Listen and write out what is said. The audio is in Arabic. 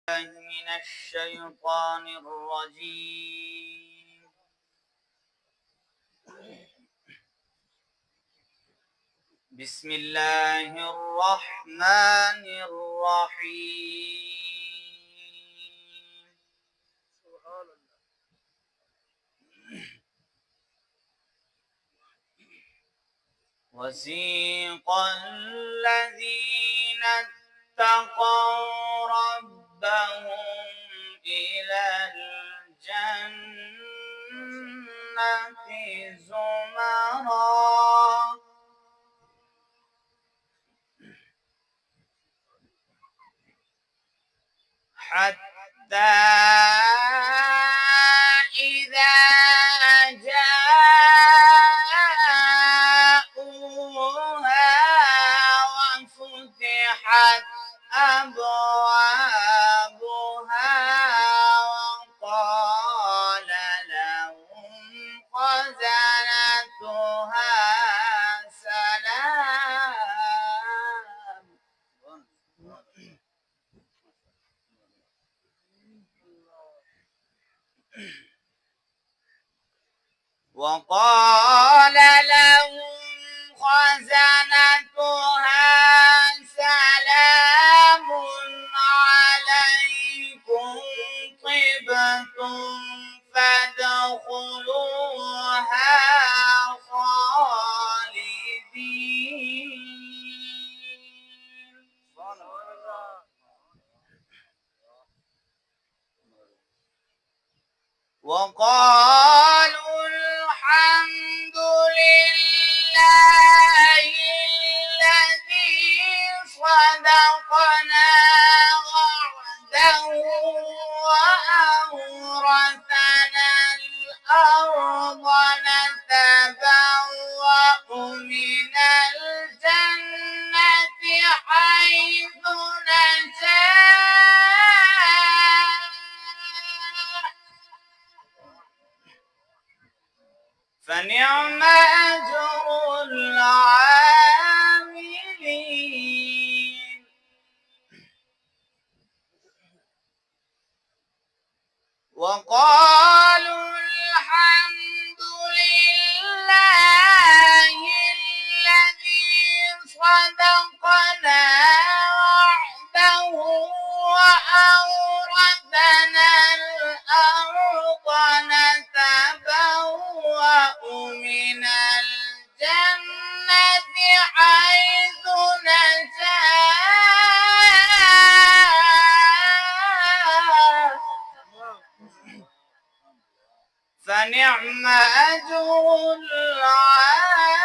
من الشيطان الرجيم. بسم الله الرحمن الرحيم. وسيق الذين اتقوا ربهم إلى الجنة زمرا حتى إذا جاءوها وفتحت أبوابها وقال لهم خزنتها سلام. وقال لهم خزنتها سلام عليكم طبتم فادخلوها خالدين. وقالوا الحمد لله الذي صدقنا وعده وأورثنا الأرض نتبوأ من الجنة حيث نشاء فنعم أجر العاملين. وقالوا الحمد لله الذي صدقنا وعده وأورثنا الأرض نتبوأ من الجنة حيث نشاء فنعم أجر العاملين.